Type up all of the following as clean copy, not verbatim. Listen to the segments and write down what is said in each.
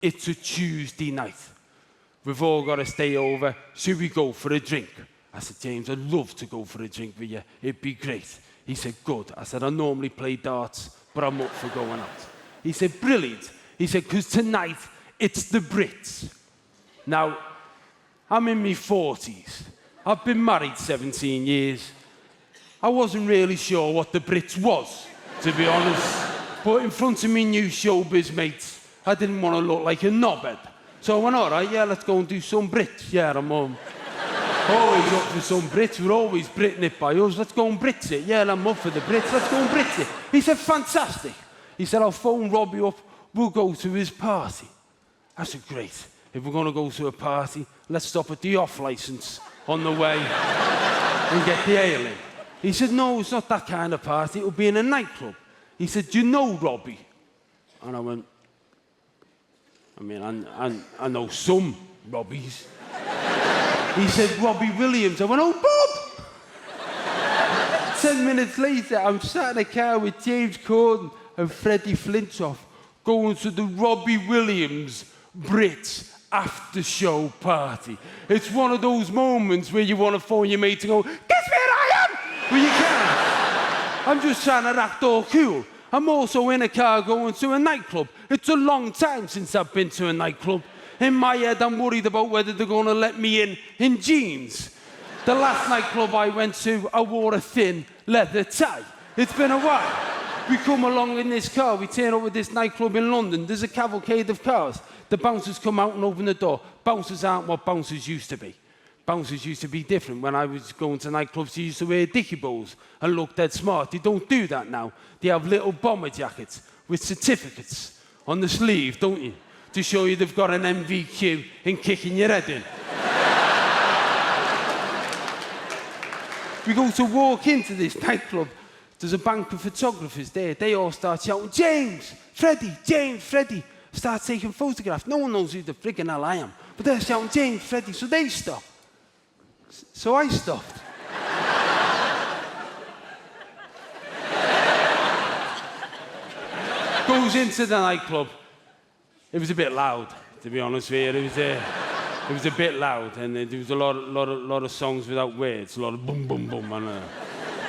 it's a Tuesday night. We've all got to stay over. Should we go for a drink? I said, James, I'd love to go for a drink with you. It'd be great. He said, good. I said, I normally play darts, but I'm up for going out. He said, brilliant. He said, because tonight, it's the Brits. Now, I'm in my 40s. I've been married 17 years. I wasn't really sure what the Brits was, to be honest. But in front of me new showbiz mates, I didn't want to look like a knobhead. So I went, all right, yeah, let's go and do some Brits. Yeah, I'm always up for some Brits. We're always Briting it by us. Let's go and Brits it. Yeah, I'm up for the Brits. Let's go and Brits it. He said, fantastic. He said, I'll phone Robbie up. We'll go to his party. I said, great. If we're going to go to a party, let's stop at the off-licence on the way and get the ale in. He said, no, it's not that kind of party. It'll be in a nightclub. He said, do you know Robbie? And I went, I mean, I know some Robbies. He said, Robbie Williams. I went, oh, Bob! 10 minutes later, I'm sat in a car with James Corden and Freddie Flintoff going to the Robbie Williams Brits after-show party. It's one of those moments where you want to phone your mate and go, guess where I am? But you can't. I'm just trying to act all cool. I'm also in a car going to a nightclub. It's a long time since I've been to a nightclub. In my head, I'm worried about whether they're going to let me in jeans. The last nightclub I went to, I wore a thin leather tie. It's been a while. We come along in this car, we turn up at this nightclub in London. There's a cavalcade of cars. The bouncers come out and open the door. Bouncers aren't what bouncers used to be. Bouncers used to be different. When I was going to nightclubs, they used to wear dicky bows and look dead smart. They don't do that now. They have little bomber jackets with certificates on the sleeve, don't you? To show you they've got an MVQ in kicking your head in. We go to walk into this nightclub. There's a bank of photographers there. They all start shouting, James, Freddie. Start taking photographs. No one knows who the friggin' hell I am. But they're shouting, James, Freddie. So they stop. So I stopped. Goes into the nightclub. It was a bit loud, to be honest with you. It was a bit loud, and there was a lot of songs without words, a lot of boom, boom, boom,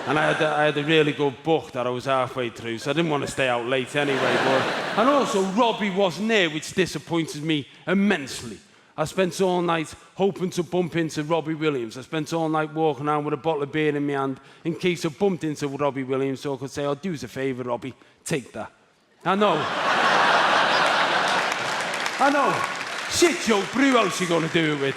and I had a really good book that I was halfway through, so I didn't want to stay out late anyway. And also, Robbie wasn't there, which disappointed me immensely. I spent all night hoping to bump into Robbie Williams. I spent all night walking around with a bottle of beer in my hand in case I bumped into Robbie Williams, so I could say, "Oh, do us a favour, Robbie, take that." I know. Shit joke, but who else you going to do it with?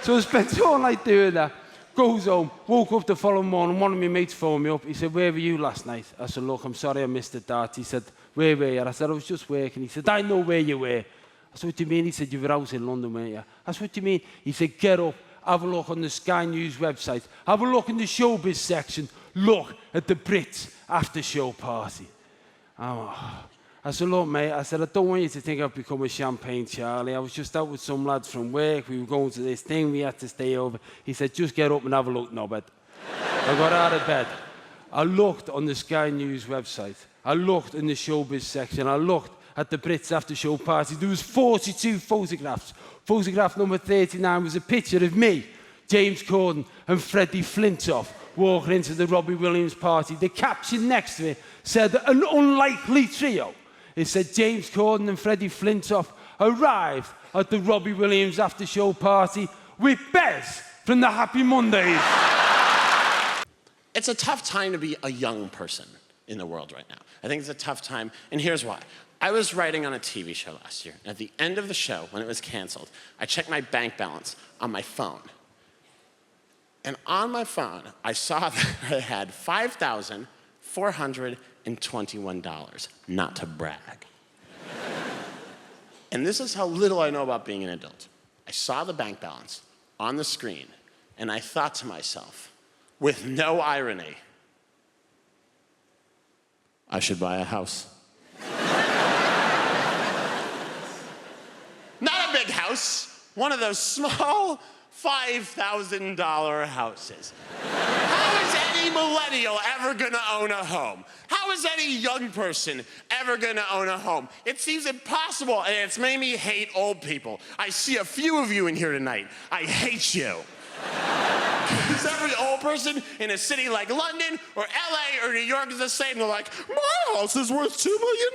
So I spent all night doing that. Goes home, woke up the following morning, one of my mates phoned me up. He said, where were you last night? I said, look, I'm sorry I missed the dart. He said, where were you? I said, I was just working. He said, I know where you were. I said, what do you mean? He said, you were out in London, weren't you? I said, what do you mean? He said, get up, have a look on the Sky News website, have a look in the showbiz section, look at the Brits after-show party. I said, look, mate, I said, I don't want you to think I've become a champagne Charlie. I was just out with some lads from work. We were going to this thing. We had to stay over. He said, just get up and have a look, knobhead. I got out of bed. I looked on the Sky News website. I looked in the showbiz section. I looked at the Brits after-show party. There was 42 photographs. Photograph number 39 was a picture of me, James Corden, and Freddie Flintoff walking into the Robbie Williams party. The caption next to it said, an unlikely trio. It said James Corden and Freddie Flintoff arrived at the Robbie Williams after-show party with Bez from the Happy Mondays. It's a tough time to be a young person in the world right now. I think it's a tough time, and here's why. I was writing on a TV show last year, and at the end of the show, when it was canceled, I checked my bank balance on my phone. And on my phone, I saw that I had $5,421, not to brag. And this is how little I know about being an adult. I saw the bank balance on the screen, and I thought to myself, with no irony, I should buy a house. Not a big house, one of those small $5,000 houses. How is any millennial ever gonna own a home? How is any young person ever gonna own a home? It seems impossible, and it's made me hate old people. I see a few of you in here tonight. I hate you. Because every old person in a city like London or LA or New York is the same. They're like, my house is worth £2 million,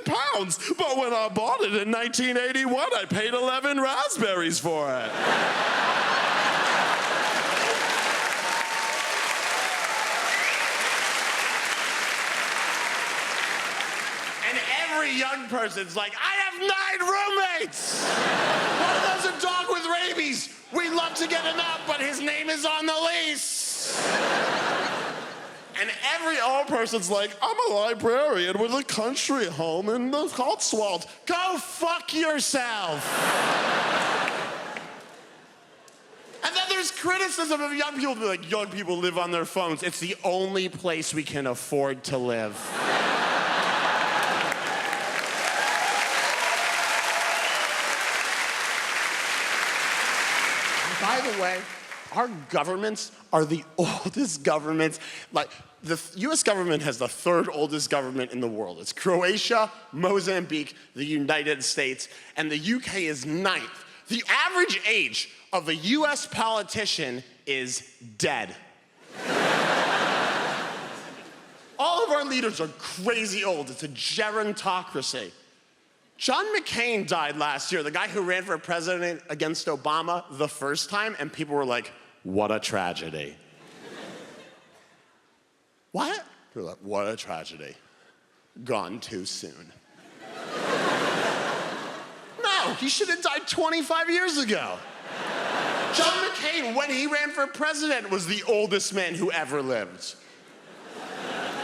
but when I bought it in 1981, I paid 11 raspberries for it. And every young person's like, I have 9 roommates. One of them's a dog with rabies. We'd love to get him out, but his name is on the lease. And every old person's like, I'm a librarian with a country home in the Cotswolds. Go fuck yourself. And then there's criticism of young people. Like, young people live on their phones. It's the only place we can afford to live. By the way, our governments are the oldest governments. Like, the US government has the 3rd oldest government in the world. It's Croatia, Mozambique, the United States, and the UK is 9th. The average age of a US politician is dead. All of our leaders are crazy old. It's a gerontocracy. John McCain died last year, the guy who ran for president against Obama the first time, and people were like, what a tragedy. What? They're like, what a tragedy. Gone too soon. No, he should have died 25 years ago. John McCain, when he ran for president, was the oldest man who ever lived.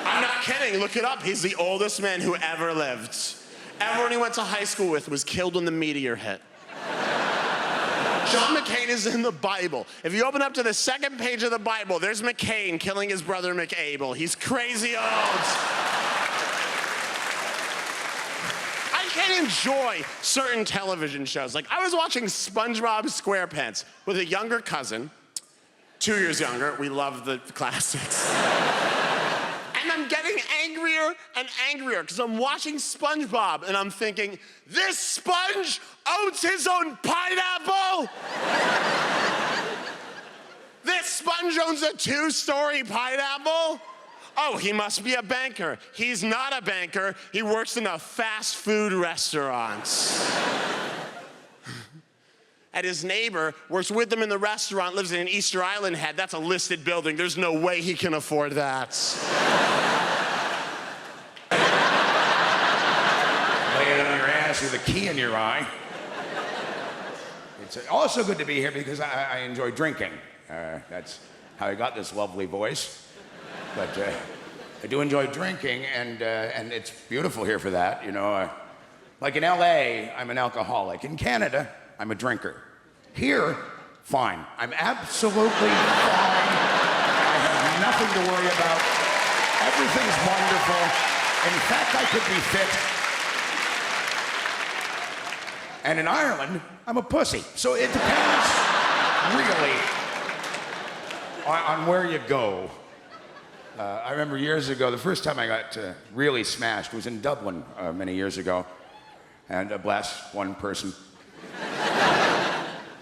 I'm not kidding, look it up. He's the oldest man who ever lived. Everyone he went to high school with was killed when the meteor hit. John McCain is in the Bible. If you open up to the 2nd page of the Bible, there's McCain killing his brother McAbel. He's crazy old. I can't enjoy certain television shows. Like, I was watching SpongeBob SquarePants with a younger cousin, 2 years younger. We love the classics. And I'm getting angrier and angrier because I'm watching SpongeBob and I'm thinking, this sponge owns his own pineapple? This sponge owns a 2-story pineapple? Oh, he must be a banker. He's not a banker. He works in a fast food restaurant. And his neighbor works with him in the restaurant, lives in an Easter Island head. That's a listed building. There's no way he can afford that. Lay it on your ass with a key in your eye. It's also good to be here because I enjoy drinking. That's how I got this lovely voice. But I do enjoy drinking, and it's beautiful here for that. You know, like in LA, I'm an alcoholic. In Canada, I'm a drinker. Here, fine. I'm absolutely fine. I have nothing to worry about. Everything's wonderful. In fact, I could be fit. And in Ireland, I'm a pussy. So it depends, really, on where you go. I remember years ago, the first time I got really smashed was in Dublin many years ago. And bless one person.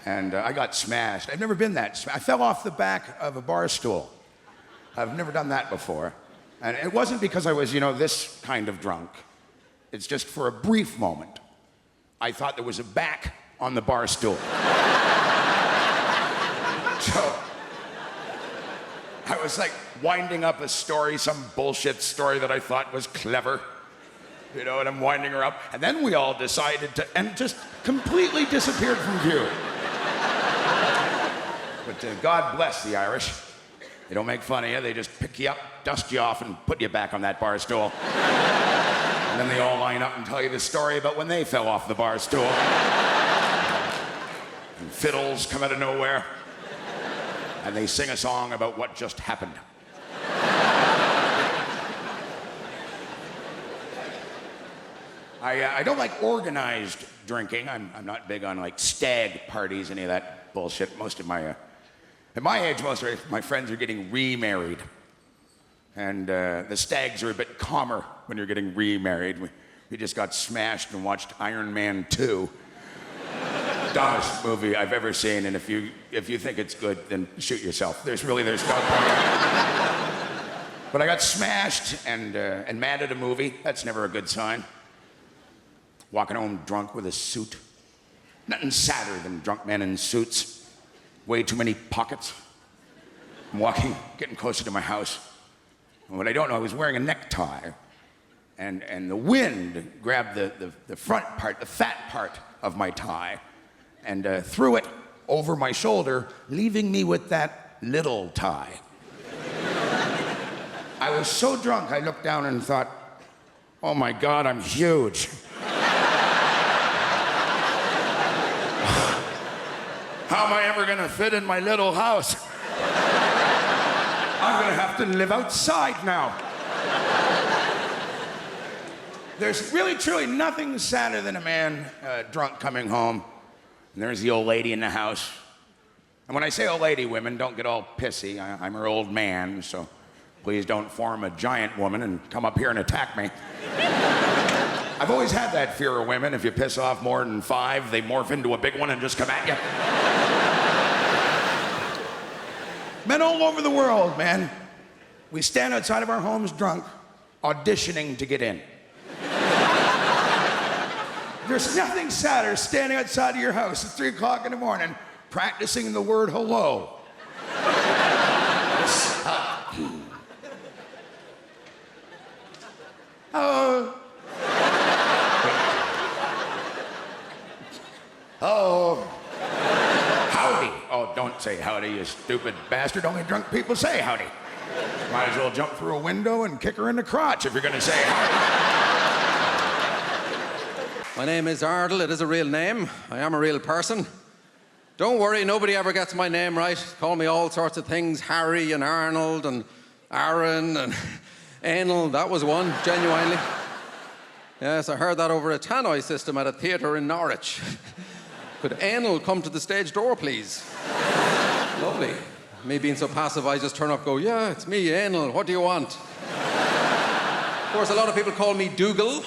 And I got smashed. I've never been that smashed. I fell off the back of a bar stool. I've never done that before. And it wasn't because I was, this kind of drunk. It's just for a brief moment. I thought there was a back on the bar stool. So I was like winding up a story, some bullshit story that I thought was clever. And I'm winding her up. And then we all decided to, and just completely disappeared from view. But God bless the Irish. They don't make fun of you. They just pick you up, dust you off, and put you back on that bar stool. And then they all line up and tell you the story about when they fell off the bar stool. And fiddles come out of nowhere. And they sing a song about what just happened. I don't like organized drinking. I'm not big on like stag parties, any of that bullshit. Most of my, at my age, most of my friends are getting remarried. And the stags are a bit calmer when you're getting remarried. We just got smashed and watched Iron Man 2. Dumbest movie I've ever seen, and if you think it's good, then shoot yourself. There's no point. But I got smashed and mad at a movie. That's never a good sign. Walking home drunk with a suit. Nothing sadder than drunk men in suits. Way too many pockets. I'm walking, getting closer to my house. And what I don't know, I was wearing a necktie. And the wind grabbed the front part, the fat part of my tie, and threw it over my shoulder, leaving me with that little tie. I was so drunk, I looked down and thought, oh my God, I'm huge. How am I ever gonna fit in my little house? I'm gonna have to live outside now. There's really, truly nothing sadder than a man drunk coming home, and there's the old lady in the house. And when I say old lady, women, don't get all pissy. I'm her old man, so please don't form a giant woman and come up here and attack me. I've always had that fear of women. If you piss off more than 5, they morph into a big one and just come at you. Men all over the world, man. We stand outside of our homes drunk, auditioning to get in. There's nothing sadder standing outside of your house at 3 o'clock in the morning, practicing the word hello. Oh. Oh. Howdy. Oh, don't say howdy, you stupid bastard. Only drunk people say howdy. Might as well jump through a window and kick her in the crotch if you're going to say howdy. My name is Ardal. It is a real name. I am a real person. Don't worry, nobody ever gets my name right. Call me all sorts of things, Harry and Arnold and Aaron and Anal. That was one, genuinely. Yes, I heard that over a tannoy system at a theatre in Norwich. Could Anal come to the stage door, please? Lovely. Me being so passive, I just turn up and go, yeah, it's me, Anal. What do you want? Of course, a lot of people call me Dougal.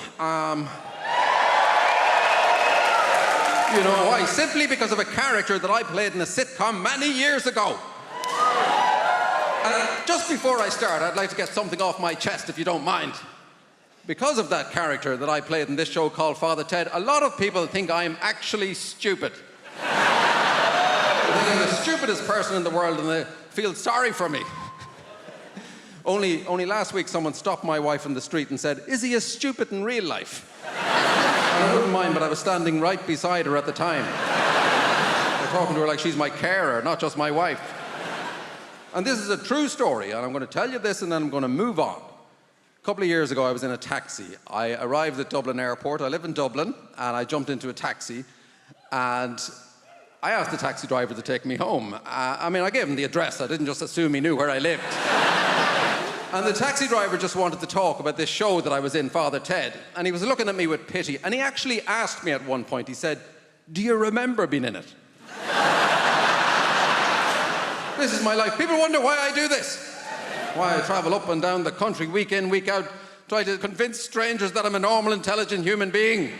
You know why? Simply because of a character that I played in a sitcom many years ago. And just before I start, I'd like to get something off my chest, if you don't mind. Because of that character that I played in this show called Father Ted, a lot of people think I'm actually stupid. They think I'm the stupidest person in the world and they feel sorry for me. Only last week someone stopped my wife in the street and said, is he as stupid in real life? I wouldn't mind, but I was standing right beside her at the time. I'm talking to her like she's my carer, not just my wife. And this is a true story, and I'm going to tell you this and then I'm going to move on. A couple of years ago, I was in a taxi. I arrived at Dublin Airport. I live in Dublin, and I jumped into a taxi, and I asked the taxi driver to take me home. I gave him the address. I didn't just assume he knew where I lived. And the taxi driver just wanted to talk about this show that I was in, Father Ted. And he was looking at me with pity. And he actually asked me at one point, he said, do you remember being in it? This is my life. People wonder why I do this. Why I travel up and down the country week in, week out, try to convince strangers that I'm a normal, intelligent human being.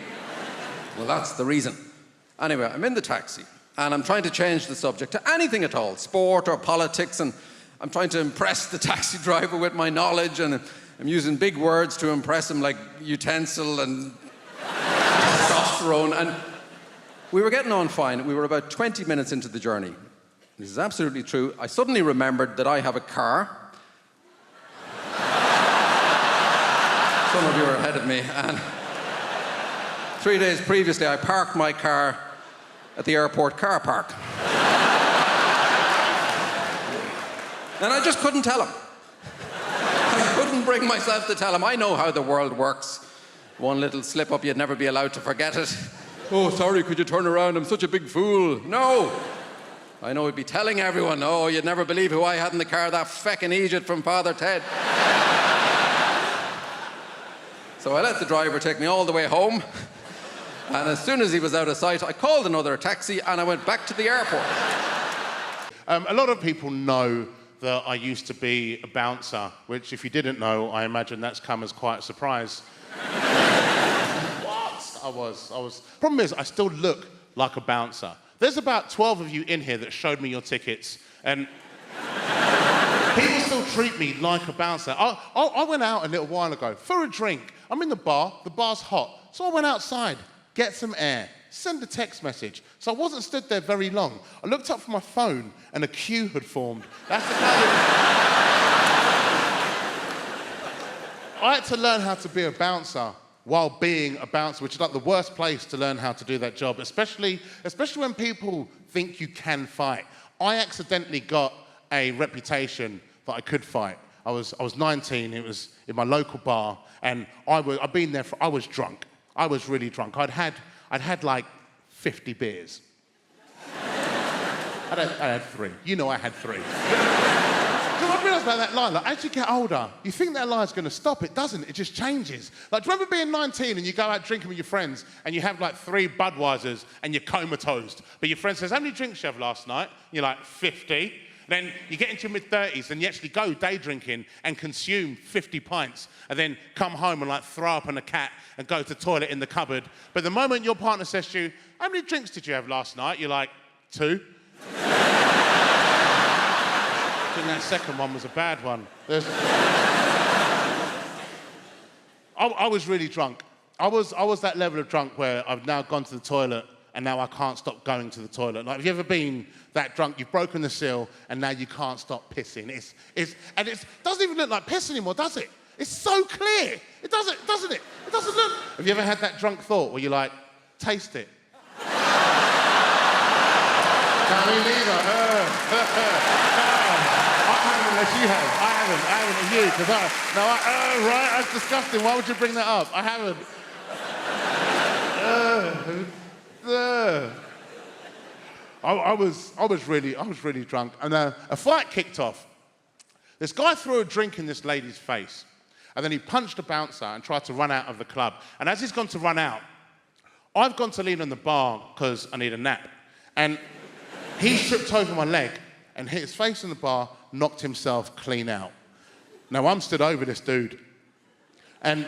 Well, that's the reason. Anyway, I'm in the taxi. And I'm trying to change the subject to anything at all, sport or politics, and I'm trying to impress the taxi driver with my knowledge, and I'm using big words to impress him, like utensil and testosterone. And we were getting on fine. We were about 20 minutes into the journey. This is absolutely true. I suddenly remembered that I have a car. Some of you are ahead of me. And 3 days previously, I parked my car at the airport car park. And I just couldn't tell him. I couldn't bring myself to tell him. I know how the world works. One little slip up, you'd never be allowed to forget it. Oh, sorry, could you turn around? I'm such a big fool. No. I know he'd be telling everyone, oh, you'd never believe who I had in the car, that feckin' Egypt from Father Ted. So I let the driver take me all the way home. And as soon as he was out of sight, I called another taxi and I went back to the airport. A lot of people know that I used to be a bouncer, which if you didn't know, I imagine that's come as quite a surprise. What? I was. Problem is, I still look like a bouncer. There's about 12 of you in here that showed me your tickets, and people still treat me like a bouncer. I went out a little while ago for a drink. I'm in the bar's hot, so I went outside, get some air, send a text message. So I wasn't stood there very long. I looked up from my phone and a queue had formed. That's the kind of... I had to learn how to be a bouncer while being a bouncer, which is like the worst place to learn how to do that job, especially when people think you can fight. I accidentally got a reputation that I could fight. I was 19, it was in my local bar, and I'd been there I was drunk. I was really drunk. I'd had like 50 beers. I had 3. You know I had 3. So I realised about that line, like, as you get older, you think that line's going to stop. It doesn't. It just changes. Like, do you remember being 19 and you go out drinking with your friends and you have like 3 Budweisers and you're comatose, but your friend says, how many drinks you have last night? And you're like, 50. Then you get into your mid-30s and you actually go day drinking and consume 50 pints and then come home and like throw up on a cat and go to the toilet in the cupboard. But the moment your partner says to you, how many drinks did you have last night? You're like, 2. I think that second one was a bad one. I was really drunk. I was that level of drunk where I've now gone to the toilet and now I can't stop going to the toilet. Like, have you ever been that drunk? You've broken the seal and now you can't stop pissing. It doesn't even look like piss anymore, does it? It's so clear. It doesn't it? It doesn't look... Have you ever had that drunk thought where you're like, taste it? No, me neither. Unless you have. I haven't. You, because right, that's disgusting. Why would you bring that up? I haven't. I was really drunk, and a fight kicked off. This guy threw a drink in this lady's face, and then he punched a bouncer and tried to run out of the club. And as he's gone to run out, I've gone to lean on the bar because I need a nap. And he tripped over my leg and hit his face on the bar, knocked himself clean out. Now, I'm stood over this dude. And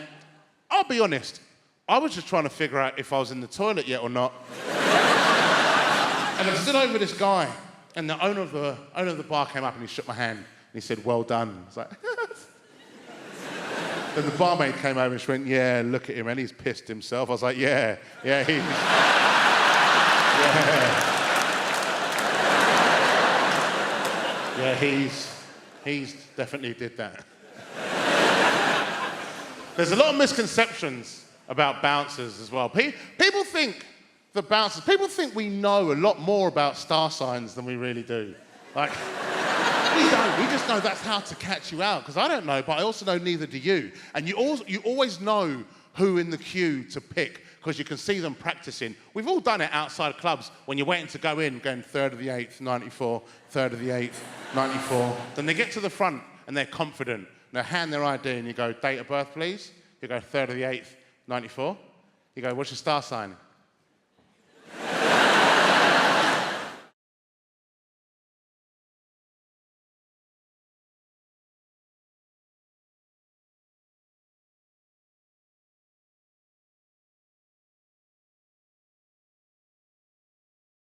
I'll be honest, I was just trying to figure out if I was in the toilet yet or not. And I stood over this guy, and the owner of the bar came up and he shook my hand, and he said, well done. I was like, Then the barmaid came over and she went, yeah, look at him, and he's pissed himself. I was like, yeah, he's... Yeah, he's definitely did that. There's a lot of misconceptions about bouncers as well. People think we know a lot more about star signs than we really do. Like, we don't. We just know that's how to catch you out, because I don't know, but I also know neither do you. And you always know who in the queue to pick, because you can see them practicing. We've all done it outside clubs when you're waiting to go in, going 3rd of the 8th, 94, 3rd of the 8th, 94. Then they get to the front and they're confident. They hand their ID and you go, date of birth, please. You go, 3rd of the 8th, 94. You go, what's your star sign?